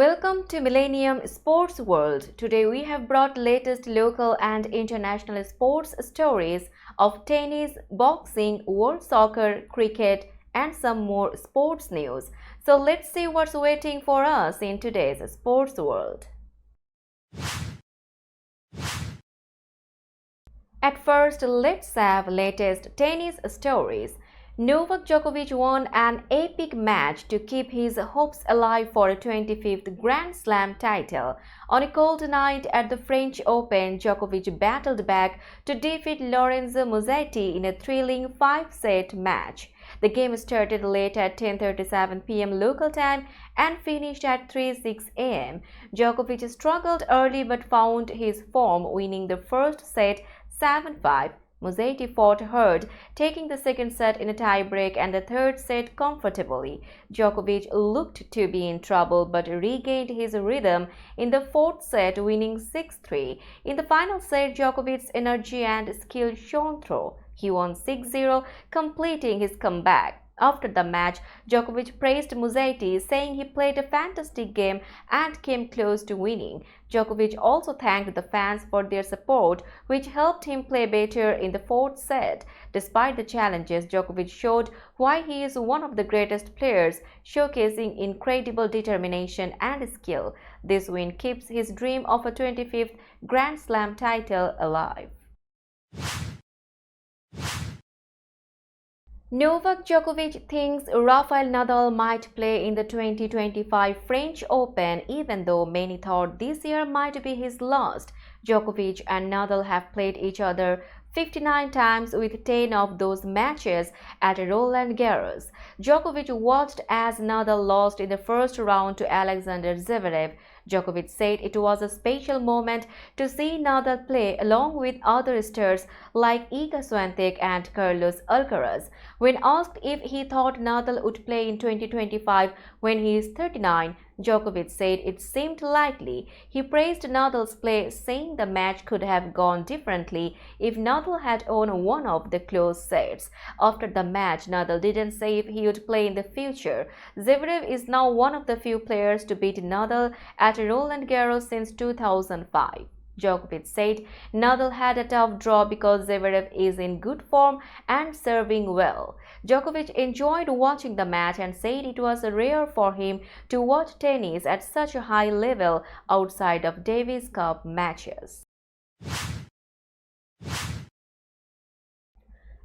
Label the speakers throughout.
Speaker 1: Welcome to Millennium Sports World. Today we have brought latest local and international sports stories of tennis, boxing, world soccer, cricket and some more sports news. So let's see what's waiting for us in today's sports world. At first, let's have latest tennis stories. Novak Djokovic won an epic match to keep his hopes alive for a 25th Grand Slam title. On a cold night at the French Open, Djokovic battled back to defeat Lorenzo Musetti in a thrilling 5-set match. The game started late at 10:37 p.m. local time and finished at 3:06 a.m. Djokovic struggled early but found his form, winning the first set 7-5. Musetti fought hard, taking the second set in a tiebreak and the third set comfortably. Djokovic looked to be in trouble but regained his rhythm in the fourth set, winning 6-3. In the final set, Djokovic's energy and skill shone through. He won 6-0, completing his comeback. After the match, Djokovic praised Musetti, saying he played a fantastic game and came close to winning. Djokovic also thanked the fans for their support, which helped him play better in the fourth set. Despite the challenges, Djokovic showed why he is one of the greatest players, showcasing incredible determination and skill. This win keeps his dream of a 25th Grand Slam title alive. Novak Djokovic thinks Rafael Nadal might play in the 2025 French Open, even though many thought this year might be his last. Djokovic and Nadal have played each other 59 times, with 10 of those matches at Roland Garros. Djokovic watched as Nadal lost in the first round to Alexander Zverev. Djokovic said it was a special moment to see Nadal play along with other stars like Iga Swiatek and Carlos Alcaraz. When asked if he thought Nadal would play in 2025 when he is 39, Djokovic said it seemed likely. He praised Nadal's play, saying the match could have gone differently if Nadal had won one of the close sets. After the match, Nadal didn't say if he would play in the future. Zverev is now one of the few players to beat Nadal at Roland Garros since 2005. Djokovic said Nadal had a tough draw because Zverev is in good form and serving well. Djokovic enjoyed watching the match and said it was rare for him to watch tennis at such a high level outside of Davis Cup matches.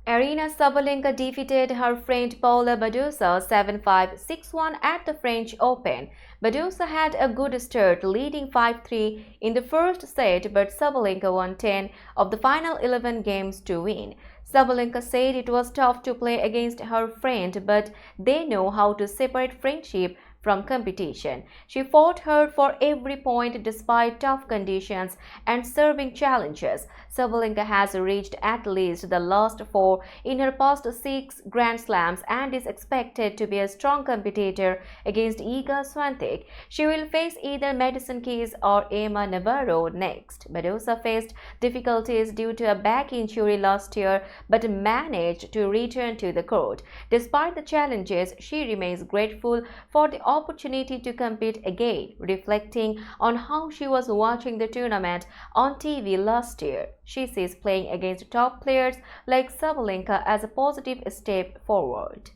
Speaker 1: Aryna Sabalenka defeated her friend Paula Badosa 7-5, 6-1 at the French Open. Badosa had a good start, leading 5-3 in the first set, but Sabalenka won 10 of the final 11 games to win. Sabalenka said it was tough to play against her friend, but they know how to separate friendship from competition. She fought hard for every point despite tough conditions and serving challenges. Sabalenka has reached at least the last 4 in her past 6 Grand Slams and is expected to be a strong competitor against Iga Swiatek. She will face either Madison Keys or Emma Navarro next. Badosa faced difficulties due to a back injury last year but managed to return to the court. Despite the challenges, she remains grateful for the opportunity to compete again, reflecting on how she was watching the tournament on TV last year. She sees playing against top players like Sabalenka as a positive step forward.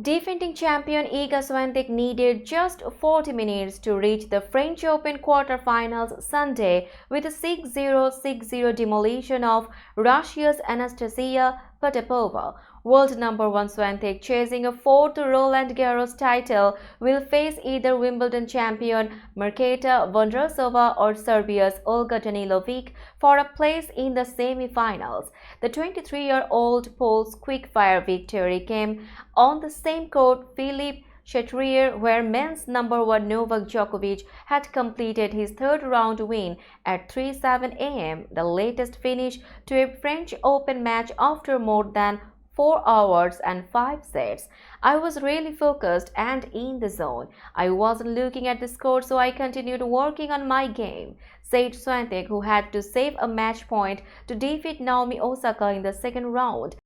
Speaker 1: Defending champion Iga Swiatek needed just 40 minutes to reach the French Open quarterfinals Sunday with a 6-0, 6-0 demolition of Russia's Anastasia Potapova. World number 1 Swiatek, chasing a 4th Roland Garros title, will face either Wimbledon champion Marketa Vondrousova or Serbia's Olga Danilovic for a place in the semi-finals. The 23-year-old Pole's quick-fire victory came on the same court, Philippe Chatrier, where men's number 1 Novak Djokovic had completed his third round win at 3:07 a.m., the latest finish to a French Open match after more than 4 hours and 5 sets. I was really focused and in the zone. I wasn't looking at the score, so I continued working on my game, said Swiatek, who had to save a match point to defeat Naomi Osaka in the second round.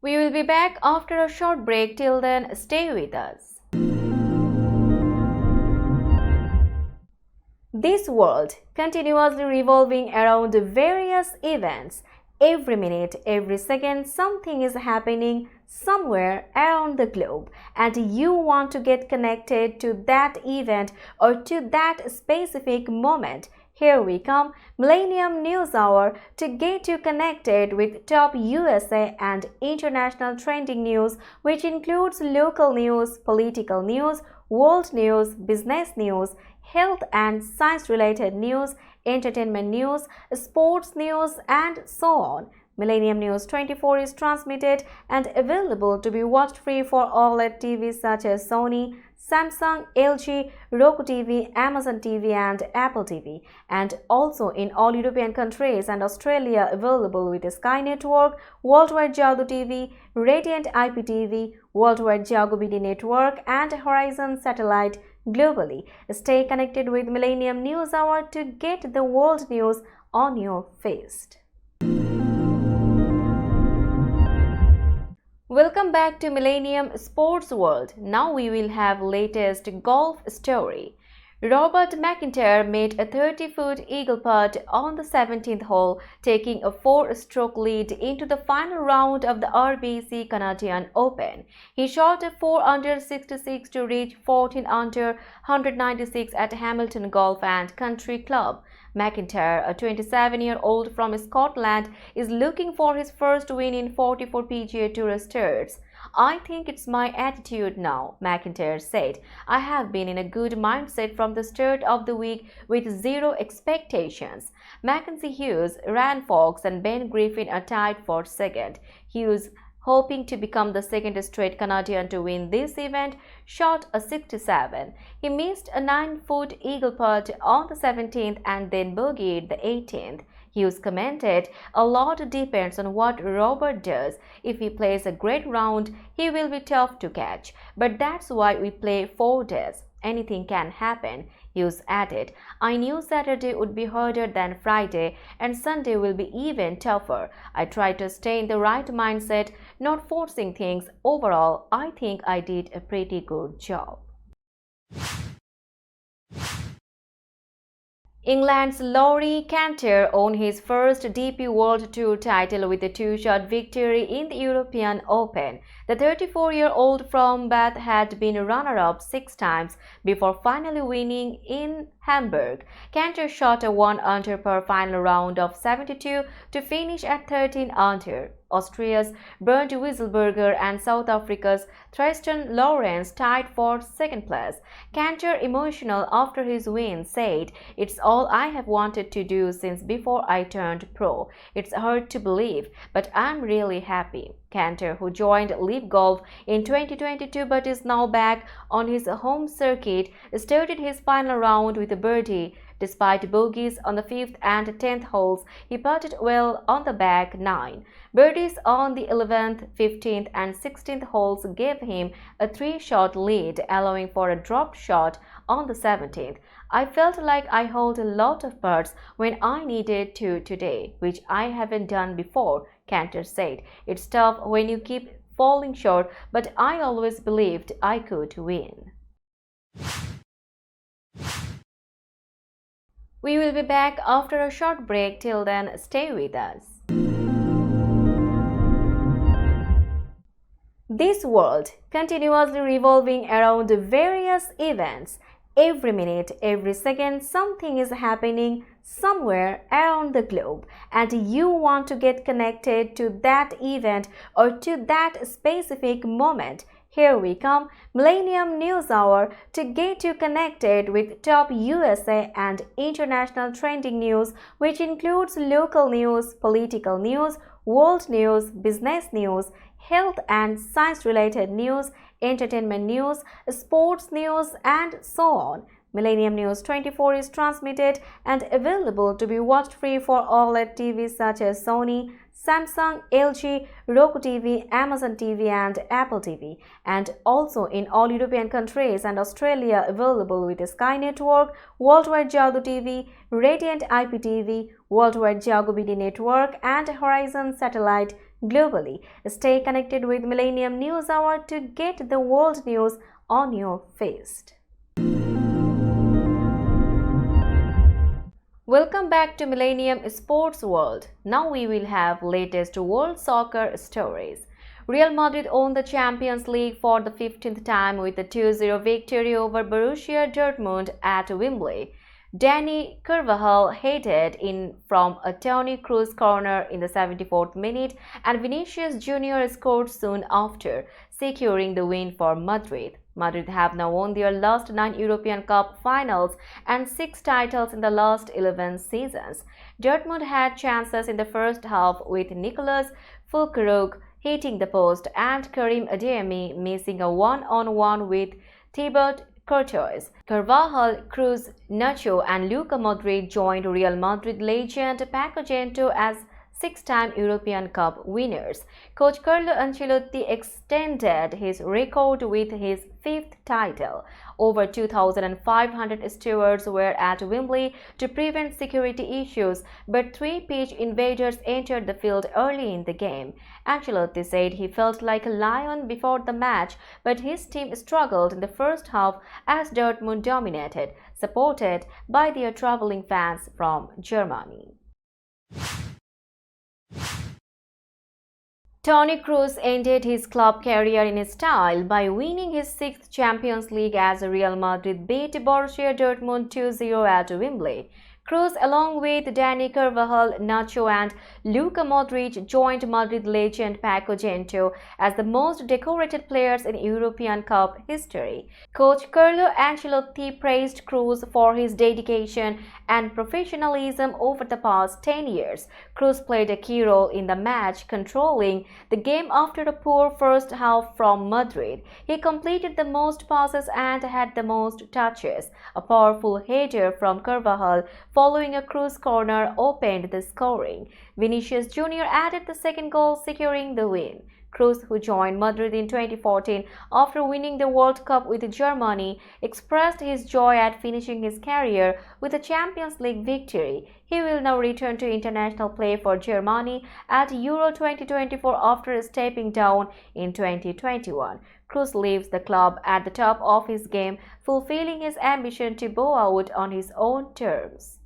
Speaker 1: We will be back after a short break. Till then, stay with us. This world continuously revolving around various events. Every minute, every second, something is happening somewhere around the globe, and you want to get connected to that event or to that specific moment. Here we come, Millennium News Hour, to get you connected with top USA and international trending news, which includes local news, political news, world news, business news, health and science-related news, entertainment news, sports news, and so on. Millennium News 24 is transmitted and available to be watched free for OLED TVs such as Sony, Samsung, LG, Roku TV, Amazon TV, and Apple TV, and also in all European countries and Australia available with Sky Network, Worldwide Jago TV, Radiant IPTV, Worldwide Jago BD Network, and Horizon Satellite globally. Stay connected with Millennium News Hour to get the world news on your fist. Welcome back to Millennium Sports World. Now we will have latest golf story. Robert McIntyre made a 30-foot eagle putt on the 17th hole, taking a 4-stroke lead into the final round of the RBC Canadian Open. He shot a 4 under 66 to reach 14 under 196 at Hamilton Golf and Country Club. McIntyre, a 27-year-old from Scotland, is looking for his first win in 44 PGA Tour starts. I think it's my attitude now, McIntyre said. I have been in a good mindset from the start of the week with zero expectations. Mackenzie Hughes, Ryan Fox, and Ben Griffin are tied for second. Hughes, hoping to become the second straight Canadian to win this event, shot a 67. He missed a 9-foot eagle putt on the 17th and then bogeyed the 18th. Hughes commented, "A lot depends on what Robert does. If he plays a great round, he will be tough to catch. But that's why we play 4 days. Anything can happen." Hughes added, "I knew Saturday would be harder than Friday and Sunday will be even tougher. I tried to stay in the right mindset, not forcing things. Overall, I think I did a pretty good job." England's Laurie Canter won his first DP World Tour title with a 2-shot victory in the European Open. The 34-year-old from Bath had been runner-up 6 times before finally winning in Hamburg. Canter shot a 1 under per final round of 72 to finish at 13 under. Austria's Bernd Wieselberger and South Africa's Tristan Lawrence tied for second place. Canter, emotional after his win, said, "It's all I have wanted to do since before I turned pro. It's hard to believe, but I'm really happy." Canter, who joined LIV Golf in 2022 but is now back on his home circuit, started his final round with a birdie. Despite bogeys on the 5th and 10th holes, he putted well on the back 9. Birdies on the 11th, 15th and 16th holes gave him a 3-shot lead, allowing for a drop shot on the 17th. "I felt like I held a lot of putts when I needed to today, which I haven't done before," Canter said. "It's tough when you keep falling short, but I always believed I could win." We will be back after a short break. Till then, stay with us. This world continuously revolving around various events. Every minute, every second, something is happening somewhere around the globe, and you want to get connected to that event or to that specific moment. Here we come, Millennium News Hour, to get you connected with top USA and international trending news, which includes local news, political news, world news, business news, health and science-related news, entertainment news, sports news, and so on. Millennium News 24 is transmitted and available to be watched free for OLED TVs such as Sony, Samsung, LG, Roku TV, Amazon TV, and Apple TV, and also in all European countries and Australia available with Sky Network, Worldwide Jago TV, Radiant IPTV, Worldwide Jago BD Network, and Horizon Satellite globally. Stay connected with Millennium News Hour to get the world news on your feed. Welcome back to Millennium Sports World. Now we will have latest world soccer stories. Real Madrid won the Champions League for the 15th time with a 2-0 victory over Borussia Dortmund at Wembley. Dani Carvajal headed in from a Toni Kroos corner in the 74th minute and Vinicius Jr. scored soon after, securing the win for Madrid. Madrid have now won their last 9 European Cup finals and 6 titles in the last 11 seasons. Dortmund had chances in the first half with Nicolas Füllkrug hitting the post and Karim Adeyemi missing a one-on-one with Thibaut Courtois. Carvajal, Kroos, Nacho and Luka Modric joined Real Madrid legend Paco Gento as 6-time European Cup winners. Coach Carlo Ancelotti extended his record with his 5th title. Over 2,500 stewards were at Wembley to prevent security issues, but 3 pitch invaders entered the field early in the game. Ancelotti said he felt like a lion before the match, but his team struggled in the first half as Dortmund dominated, supported by their traveling fans from Germany. Toni Kroos ended his club career in style by winning his 6th Champions League as Real Madrid beat Borussia Dortmund 2-0 at Wembley. Kroos, along with Dani Carvajal, Nacho and Luka Modric, joined Madrid legend Paco Gento as the most decorated players in European Cup history. Coach Carlo Ancelotti praised Kroos for his dedication and professionalism over the past 10 years. Kroos played a key role in the match, controlling the game after a poor first half from Madrid. He completed the most passes and had the most touches. A powerful header from Carvajal following a Kroos corner opened the scoring. Vinicius Jr. added the second goal, securing the win. Kroos, who joined Madrid in 2014 after winning the World Cup with Germany, expressed his joy at finishing his career with a Champions League victory. He will now return to international play for Germany at Euro 2024 after stepping down in 2021. Kroos leaves the club at the top of his game, fulfilling his ambition to bow out on his own terms.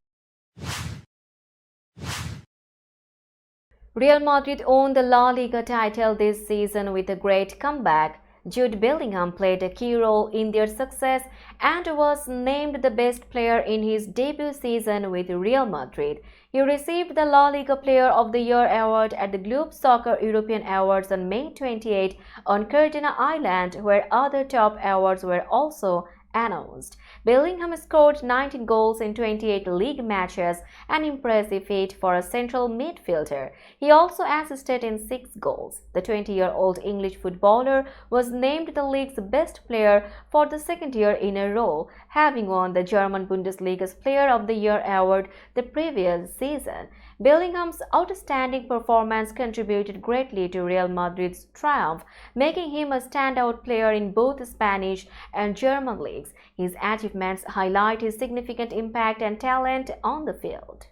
Speaker 1: Real Madrid won the La Liga title this season with a great comeback. Jude Bellingham played a key role in their success and was named the best player in his debut season with Real Madrid. He received the La Liga Player of the Year award at the Globe Soccer European Awards on May 28 on Cartagena Island, where other top awards were also announced. Bellingham scored 19 goals in 28 league matches, an impressive feat for a central midfielder. He also assisted in 6 goals. The 20-year-old English footballer was named the league's best player for the 2nd year in a row, having won the German Bundesliga's Player of the Year award the previous season. Bellingham's outstanding performance contributed greatly to Real Madrid's triumph, making him a standout player in both Spanish and German leagues. His achievements highlight his significant impact and talent on the field.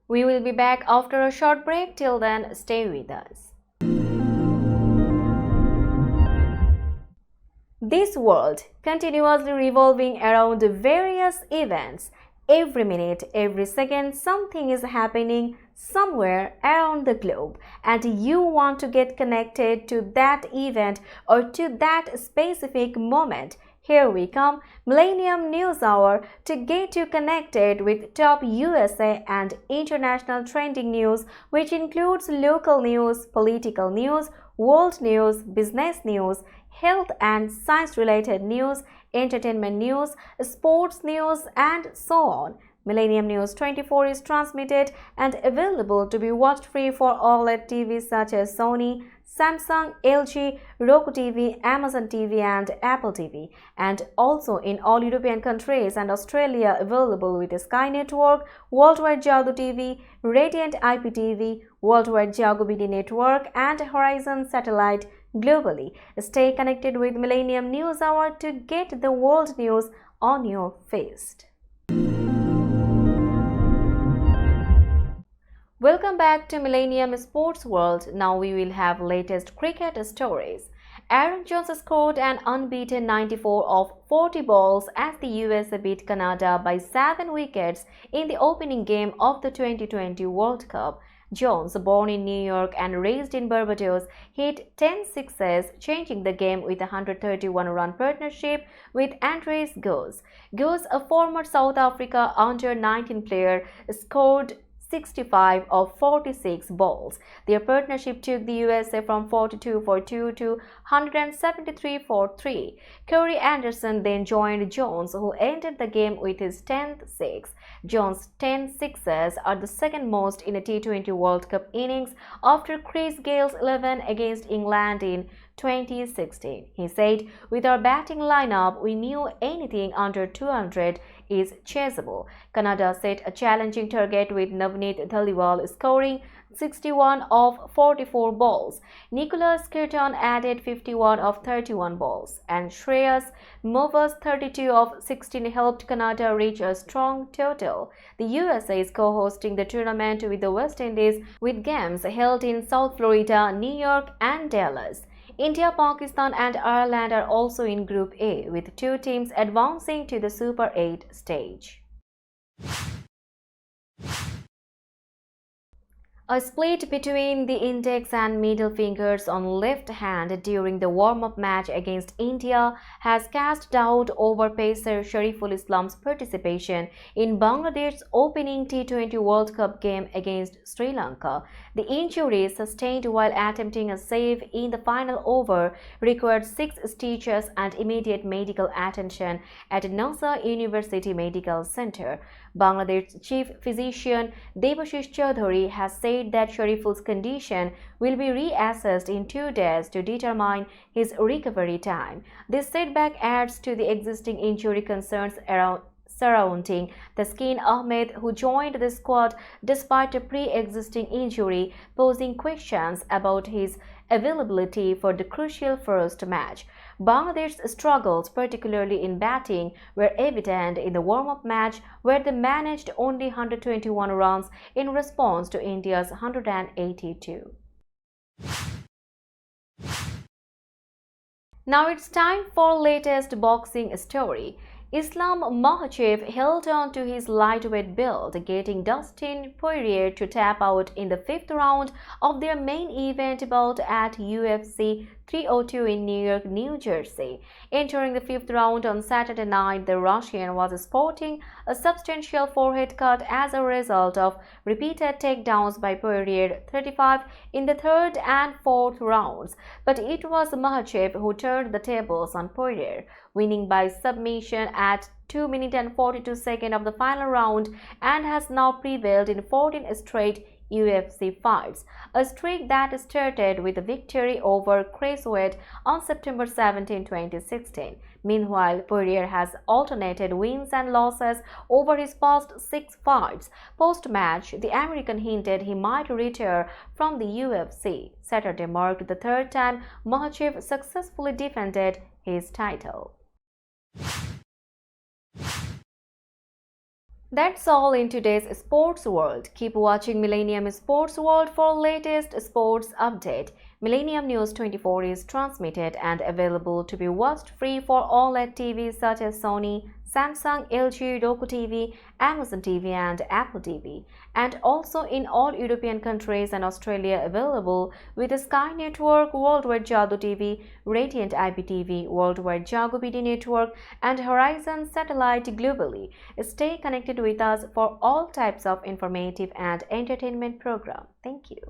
Speaker 1: We will be back after a short break. Till then, stay with us. This world continuously revolving around various events. Every minute, every second, something is happening somewhere around the globe, and you want to get connected to that event or to that specific moment. Here we come, Millennium News Hour, to get you connected with top USA and international trending news, which includes local news, political news, world news, business news, health and science-related news, entertainment news, sports news, and so on. Millennium News 24 is transmitted and available to be watched free for OLED TVs such as Sony, Samsung, LG, Roku TV, Amazon TV and Apple TV, and also in all European countries and Australia available with Sky Network, Worldwide Jago TV, Radiant IPTV, Worldwide Jago BD Network and Horizon Satellite globally. Stay connected with Millennium News Hour to get the world news on your feed. Welcome back to Millennium Sports World. Now we will have latest cricket stories. Aaron Jones scored an unbeaten 94 of 40 balls as the USA beat Canada by 7 wickets in the opening game of the 2020 World Cup. Jones, born in New York and raised in Barbados, hit 10 sixes, changing the game with a 131-run partnership with Andres Goes. Goes, a former South Africa under-19 player, scored 65 of 46 balls. Their partnership took the USA from 42 for 2 to 173 for 3. Corey Anderson then joined Jones, who ended the game with his 10th six. Jones' 10 sixes are the second most in a T20 World Cup innings after Chris Gale's 11 against England in 2016. He said, "With our batting lineup, we knew anything under 200 is chaseable." Canada set a challenging target with Navneet Dhaliwal scoring 61 of 44 balls. Nicholas Kirton added 51 of 31 balls, and Shreyas Mova's 32 of 16 helped Canada reach a strong total. The USA is co-hosting the tournament with the West Indies, with games held in South Florida, New York, and Dallas. India, Pakistan, and Ireland are also in Group A, with 2 teams advancing to the Super 8 stage. A split between the index and middle fingers on left hand during the warm-up match against India has cast doubt over pacer Shariful Islam's participation in Bangladesh's opening T20 World Cup game against Sri Lanka. The injury, sustained while attempting a save in the final over, required 6 stitches and immediate medical attention at Nasa University Medical Center. Bangladesh's chief physician Debashish Chaudhary has said that Shariful's condition will be reassessed in 2 days to determine his recovery time. This setback adds to the existing injury concerns surrounding Taskin Ahmed, who joined the squad despite a pre-existing injury, posing questions about his availability for the crucial first match. Bangladesh's struggles, particularly in batting, were evident in the warm-up match, where they managed only 121 runs in response to India's 182. Now it's time for latest boxing story. Islam Makhachev held on to his lightweight belt, getting Dustin Poirier to tap out in the 5th round of their main event bout at UFC 302 in New York, New Jersey. Entering the 5th round on Saturday night, the Russian was sporting a substantial forehead cut as a result of repeated takedowns by Poirier, 35 in the 3rd and 4th rounds. But it was Makhachev who turned the tables on Poirier, winning by submission at 2 minutes and 42 seconds of the final round, and has now prevailed in 14 straight UFC fights, a streak that started with a victory over Chris Wade on September 17, 2016. Meanwhile, Poirier has alternated wins and losses over his past 6 fights. Post-match, the American hinted he might retire from the UFC. Saturday marked the 3rd time Makhachev successfully defended his title. That's all in today's sports world. Keep watching Millennium Sports World for latest sports update. Millennium News 24 is transmitted and available to be watched free for OLED TVs such as Sony, Samsung, LG, Roku TV, Amazon TV and Apple TV, and also in all European countries and Australia available with the Sky Network, Worldwide Jadoo TV, Radiant IPTV, Worldwide Jago BD Network and Horizon Satellite globally. Stay connected with us for all types of informative and entertainment programs. Thank you.